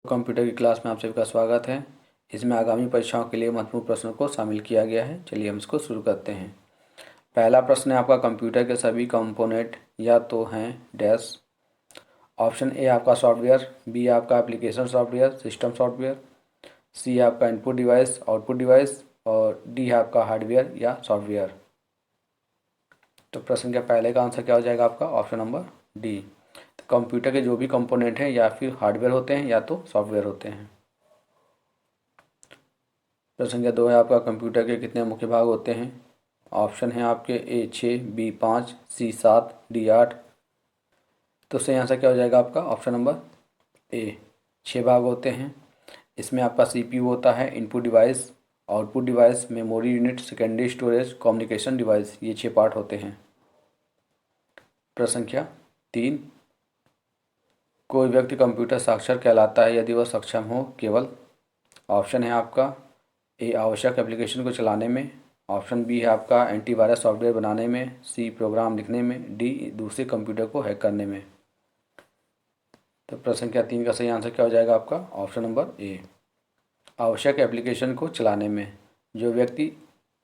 Computer की class में आप सभी का स्वागत है। इसमें आगामी परीक्षाओं के लिए महत्वपूर्ण प्रश्नों को शामिल किया गया है। चलिए हम इसको शुरू करते हैं। पहला प्रश्न है आपका, कंप्यूटर के सभी कंपोनेंट या तो हैं डैश। ऑप्शन ए आपका सॉफ्टवेयर, बी आपका एप्लीकेशन सॉफ्टवेयर सिस्टम सॉफ्टवेयर, सी आपका इनपुट डिवाइस आउटपुट डिवाइस और डी है आपका हार्डवेयर या सॉफ्टवेयर। तो प्रश्न का पहले का आंसर क्या हो जाएगा आपका? Option number D. तो कंप्यूटर के जो भी कंपोनेंट हैं या फिर हार्डवेयर होते हैं या तो सॉफ्टवेयर होते हैं। प्रश्न संख्या 2 है आपका, कंप्यूटर के कितने मुख्य भाग होते हैं? ऑप्शन है आपके ए 6, बी 5, सी 7, डी 8। तो सही आंसर क्या हो जाएगा आपका? ऑप्शन नंबर ए, 6 भाग होते हैं। इसमें आपका सीपीयू होता है, input device, output device, memory unit, secondary storage, communication device, ये 6 पार्ट होते हैं। प्रश्न संख्या 3, कोई व्यक्ति कंप्यूटर साक्षर कहलाता है यदि वह सक्षम हो केवल। ऑप्शन है आपका ए, आवश्यक एप्लीकेशन को चलाने में, ऑप्शन बी है आपका एंटीवायरस सॉफ्टवेयर बनाने में, सी प्रोग्राम लिखने में, डी दूसरे कंप्यूटर को हैक करने में। तो प्रश्न संख्या 3 का सही आंसर क्या हो जाएगा आपका? ऑप्शन नंबर ए, आवश्यक एप्लीकेशन को चलाने में। जो व्यक्ति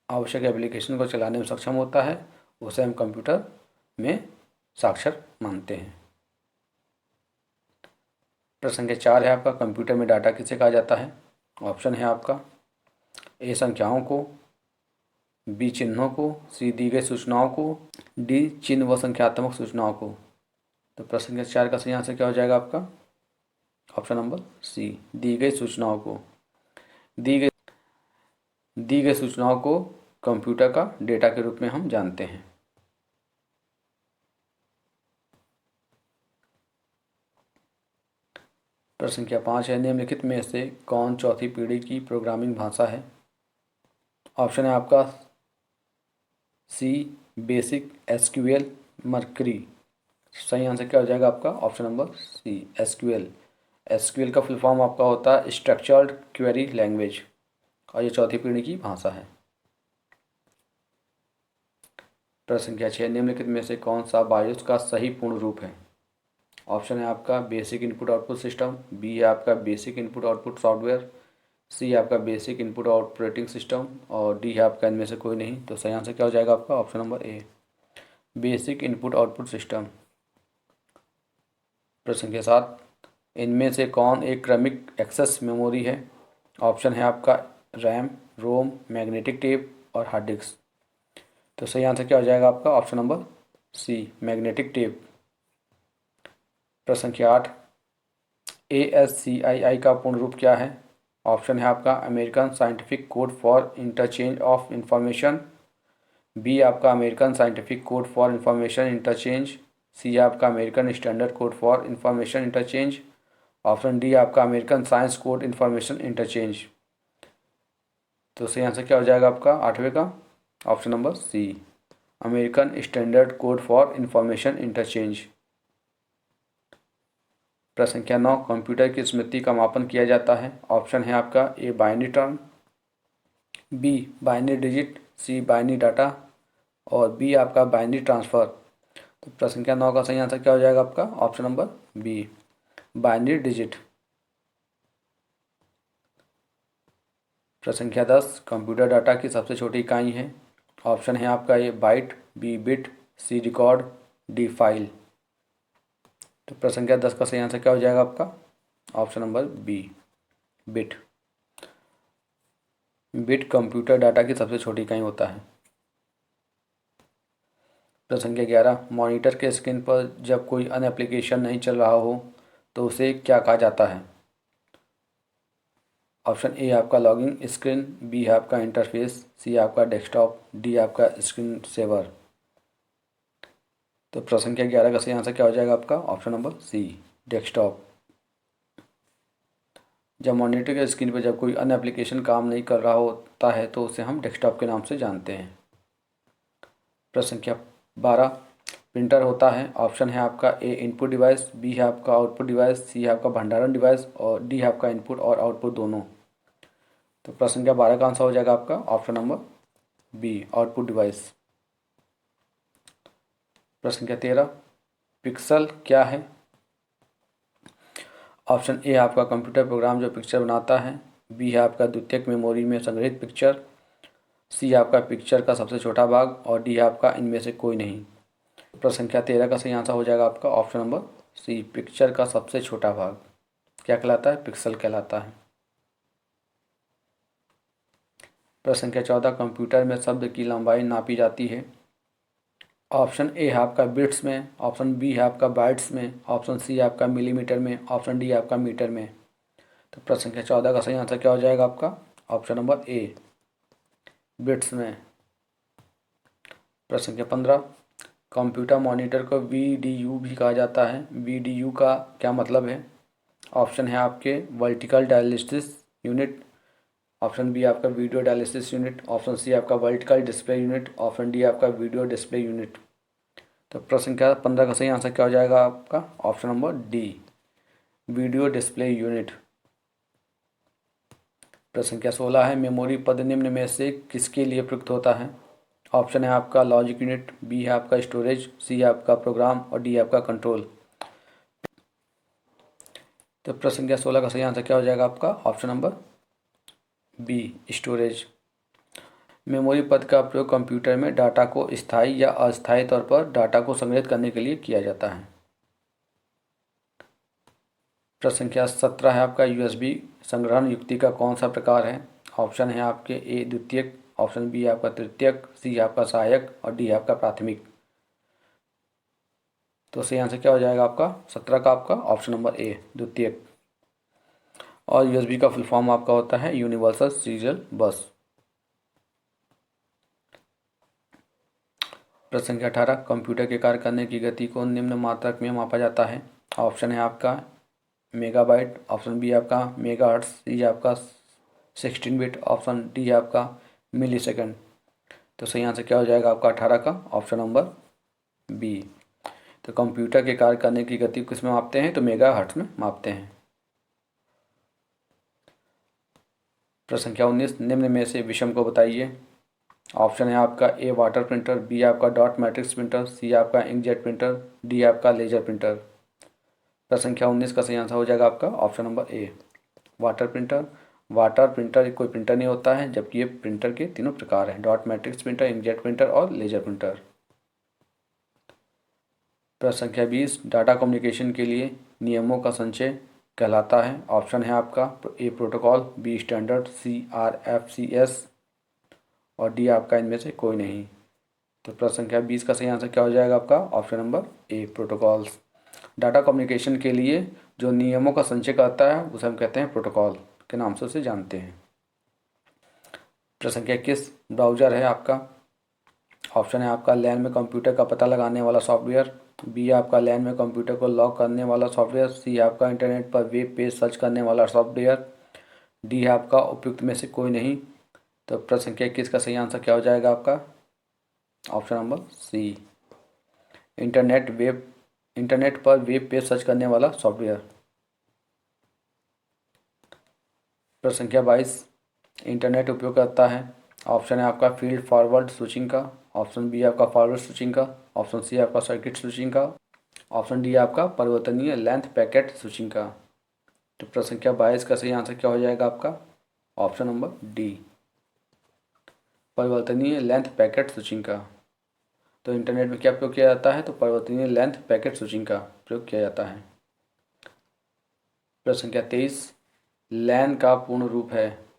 आवश्यक एप्लीकेशन को चलाने में सक्षम होता है उसे हम कंप्यूटर में साक्षर मानते हैं। प्रश्न संख्या 4 है आपका, कंप्यूटर में डाटा किसे कहा जाता है? ऑप्शन है आपका ए, संख्याओं को, बी चिन्हों को, सी दी गई सूचनाओं को, डी चिन्ह व संख्यात्मक सूचनाओं को। तो प्रश्न संख्या 4 का सही आंसर क्या हो जाएगा आपका? ऑप्शन नंबर सी, दी गई सूचनाओं को। दी गई सूचनाओं को कंप्यूटर का डेटा के रूप में हम जानते हैं। प्रश्न संख्या 5 है, निम्नलिखित में से कौन चौथी पीढ़ी की प्रोग्रामिंग भाषा है? ऑप्शन है आपका सी, बेसिक, एसक्यूएल, मर्करी। सही आंसर क्या हो जाएगा आपका? Option number C, SQL. SQL का फुल फॉर्म आपका होता है स्ट्रक्चर्ड क्वेरी लैंग्वेज और ये चौथी पीढ़ी की भाषा है। प्रश्न संख्या 6, निम्नलिखित में से कौन सा बायोस का सही पूर्ण रूप है? ऑप्शन है आपका basic input output system, B है आपका basic input output software, C है आपका बेसिक इनपुट ऑपरेटिंग सिस्टम और डी है आपका इनमें से कोई नहीं। तो सही आंसर क्या हो जाएगा आपका? Option number A, basic input output system. प्रश्न संख्या 7, इनमें से कौन एक क्रमिक एक्सेस मेमोरी है? ऑप्शन है आपका रैम, रोम, मैग्नेटिक टेप और हार्ड डिस्क। तो सही आंसर क्या हो जाएगा आपका? Option number C, magnetic tape. प्रश्न संख्या 8, ASCII का पूर्ण रूप क्या है? ऑप्शन है आपका American scientific code for interchange of information, B आपका American scientific code for information interchange, C आपका American standard code for information interchange, option D आपका American science code information interchange. तो सही आंसर क्या हो जाएगा आपका 8वें का? Option number C, American standard code for information interchange. प्रश्न संख्या 9, कंप्यूटर की स्मृति का मापन किया जाता है। ऑप्शन है आपका A, binary term, B binary digit, C binary data और बी आपका बाइनरी ट्रांसफ़र। तो प्रश्न संख्या 9 का सही आंसर क्या हो जाएगा आपका? Option number B, binary digit. प्रश्न संख्या 10, कंप्यूटर डाटा की सबसे छोटी इकाई है। ऑप्शन है आपका ए, बाइट, बी बिट, सी रिकॉर्ड, डी फाइल। तो प्रश्न संख्या 10 का सही आंसर क्या हो जाएगा आपका? Option number B, bit. Bit computer data की सबसे छोटी इकाई होता है। प्रश्न संख्या 11, मॉनिटर के स्क्रीन पर जब कोई अन्य एप्लीकेशन नहीं चल रहा हो तो उसे क्या कहा जाता है? ऑप्शन ए आपका लॉगिंग स्क्रीन, बी है आपका इंटरफेस, सी आपका डेस्कटॉप, डी आपका स्क्रीन सेवर। तो प्रश्न संख्या 11 का सही आंसर क्या हो जाएगा आपका? Option number C, desktop. जब मॉनिटर के स्क्रीन पर जब कोई अन्य एप्लीकेशन काम नहीं कर रहा होता है तो उसे हम डेस्कटॉप के नाम से जानते हैं। प्रश्न संख्या 12, प्रिंटर होता है। ऑप्शन है आपका ए, इनपुट डिवाइस, बी है आपका आउटपुट डिवाइस, सी है आपका भंडारण डिवाइस और डी है आपका इनपुट और आउटपुट दोनों। तो प्रश्न संख्या 12 का आंसर हो जाएगा आपका option number B, output device. प्रश्न संख्या 13, पिक्सल क्या है? ऑप्शन ए आपका कंप्यूटर प्रोग्राम जो पिक्चर बनाता है, बी है आपका द्वितीयक मेमोरी में संग्रहित पिक्चर, सी आपका पिक्चर का सबसे छोटा भाग और डी आपका इनमें से कोई नहीं। प्रश्न संख्या 13 का सही आंसर हो जाएगा आपका ऑप्शन नंबर सी, पिक्चर का सबसे छोटा भाग क्या कहलाता है? पिक्सल कहलाता है। प्रश्न संख्या 14, कंप्यूटर में शब्द की लंबाई नापी जाती है। ऑप्शन ए है आपका बिट्स में, ऑप्शन बी है आपका बाइट्स में, ऑप्शन सी आपका मिलीमीटर में, ऑप्शन डी आपका मीटर में। तो प्रश्न संख्या 14 का सही आंसर क्या हो जाएगा आपका ऑप्शन नंबर ए, बिट्स में। प्रश्न संख्या 15, कंप्यूटर मॉनिटर को वीडीयू भी कहा जाता है। वीडीयू का क्या मतलब है? ऑप्शन है आपके vertical dialysis unit, option B आपका video dialysis unit, option C आपका vertical display unit, option D आपका वीडियो डिस्प्ले यूनिट। तो प्रश्न संख्या 15 का सही आंसर क्या हो जाएगा आपका option number D, video display unit. प्रश्न संख्या 16 है, मेमोरी पद निम्न में से किसके लिए प्रयुक्त होता है? ऑप्शन है आपका लॉजिक यूनिट, बी है आपका स्टोरेज, सी है आपका प्रोग्राम और डी आपका कंट्रोल। तो प्रश्न संख्या 16 का सही आंसर क्या हो जाएगा आपका option number B, storage. Memory पद का प्रयोग कंप्यूटर में डाटा को स्थायी या अस्थायी तौर पर डाटा को संग्रहित करने के लिए किया जाता है। प्रश्न संख्या 17 है आपका, यूएसबी संग्रहण युक्ति का कौन सा प्रकार है? ऑप्शन है आपके ए द्वितीयक, ऑप्शन बी आपका तृतीयक, सी आपका सहायक और डी आपका प्राथमिक। तो सही आंसर क्या हो जाएगा आपका 17 का आपका ऑप्शन नंबर ए, द्वितीयक। और यूएसबी का फुल फॉर्म आपका होता है यूनिवर्सल सीरियल बस। प्रश्न संख्या 18, कंप्यूटर के कार्य करने की गति को निम्न मात्रक में मापा जाता है। ऑप्शन है आपका मेगाबाइट, ऑप्शन बी आपका मेगाहर्ट्ज, सी आपका 16 बिट, ऑप्शन डी आपका मिली सेकेंड। तो सही आंसर क्या हो जाएगा आपका 18 का ऑप्शन नंबर बी। तो कंप्यूटर के कार्य करने की गति किस में मापते हैं? तो मेगाहर्ट्ज में मापते हैं। प्रश्न संख्या 19, निम्न में से विषम को बताइए। ऑप्शन है आपका ए वाटर प्रिंटर, बी आपका डॉट मैट्रिक्स प्रिंटर, सी आपका इंकजेट प्रिंटर, डी आपका लेजर प्रिंटर। प्रश्न संख्या 19 का सही आंसर हो जाएगा आपका option number A, water printer. Water printer कोई प्रिंटर नहीं होता है, जबकि ये प्रिंटर के तीनों प्रकार हैं, dot matrix printer, inkjet printer और लेजर प्रिंटर। प्रश्न संख्या 20, डाटा कम्युनिकेशन के लिए नियमों का संचय कहलाता है। ऑप्शन है आपका a protocol, B standard, C RFCS और डी आपका इनमें से कोई नहीं। तो प्रश्न संख्या 20 का सही आंसर क्या हो जाएगा आपका option number A, protocols. Data communication के लिए जो नियमों का संचय करता है उसे हम कहते हैं प्रोटोकॉल के नाम से उसे जानते हैं। प्रश्न संख्या 21, ब्राउज़र है आपका। ऑप्शन है आपका लैन में कंप्यूटर का पता लगाने वाला सॉफ्टवेयर, बी आपका लैन में कंप्यूटर को लॉक करने वाला सॉफ्टवेयर, सी आपका इंटरनेट पर वेब पेज सर्च करने वाला सॉफ्टवेयर, डी आपका उपयुक्त में से कोई नहीं। तो प्रश्न संख्या 21 का सही आंसर क्या हो जाएगा आपका ऑप्शन नंबर सी, इंटरनेट पर वेब पेज सर्च करने वाला सॉफ्टवेयर। प्रश्न संख्या 22, इंटरनेट उपयोग करता है। ऑप्शन है आपका फील्ड फॉरवर्ड स्विचिंग का, ऑप्शन बी आपका फॉरवर्ड स्विचिंग का, ऑप्शन सी आपका सर्किट स्विचिंग का, ऑप्शन डी आपका परिवर्तनीय लेंथ पैकेट स्विचिंग का। तो प्रश्न संख्या 22 का सही आंसर क्या हो जाएगा आपका ऑप्शन नंबर डी, परिवर्तनीय लेंथ पैकेट स्विचिंग का। तो इंटरनेट में क्या प्रयोग किया जाता है? तो परिवर्तनीय लेंथ पैकेट स्विचिंग का प्रयोग किया जाता है। प्रश्न संख्या 23, लैन का पूर्ण रूप है।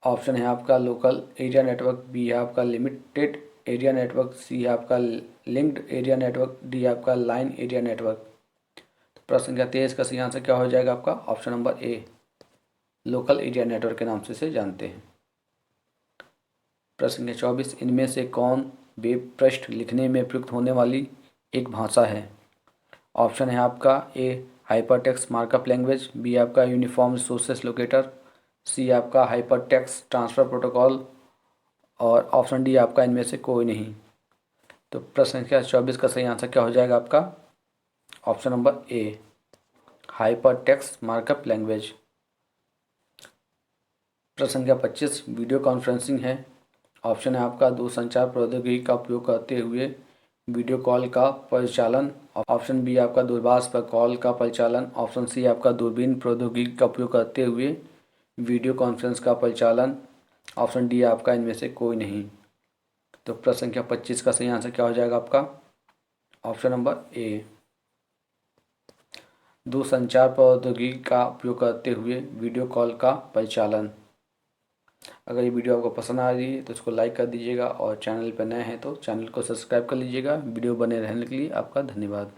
ऑप्शन है आपका लोकल एरिया नेटवर्क, बी है आपका लिमिटेड एरिया नेटवर्क, सी है आपका लिंक्ड एरिया नेटवर्क, डी आपका लाइन एरिया नेटवर्क। तो प्रश्न संख्या 23 का सही आंसर क्या हो जाएगा आपका option number A, local area network के नाम से इसे जानते हैं। प्रश्न संख्या 24, इनमें से कौन वेब पृष्ठ लिखने में प्रयुक्त होने वाली एक भाषा है? ऑप्शन है आपका ए हाइपरटेक्स्ट मार्कअप लैंग्वेज, बी आपका यूनिफॉर्म रिसोर्सेस लोकेटर, सी आपका हाइपरटेक्स्ट ट्रांसफ़र प्रोटोकॉल और ऑप्शन डी आपका इनमें से कोई नहीं। तो प्रश्न संख्या 24 का सही आंसर क्या हो जाएगा आपका option number A, hypertext markup language. प्रश्न संख्या 25, वीडियो कॉन्फ्रेंसिंग है। ऑप्शन है आपका दूरसंचार प्रौद्योगिकी का उपयोग करते हुए वीडियो कॉल का परिचालन। ऑप्शन बी आपका दूरभाष पर कॉल का परिचालन। ऑप्शन सी आपका दूरबीन प्रौद्योगिकी का उपयोग करते हुए वीडियो कॉन्फ्रेंस का परिचालन। ऑप्शन डी आपका इनमें से कोई नहीं। तो प्रश्न संख्या 25 का सही आंसर क्या हो जाएगा आपका? ऑप्शन नंबर ए, दूरसंचार प्रौद्योगिकी का उपयोग करते हुए वीडियो कॉल का परिचालन। अगर ये वीडियो आपको पसंद आ रही है तो इसको लाइक कर दीजिएगा और चैनल पर नए हैं तो चैनल को सब्सक्राइब कर लीजिएगा। वीडियो बने रहने के लिए आपका धन्यवाद।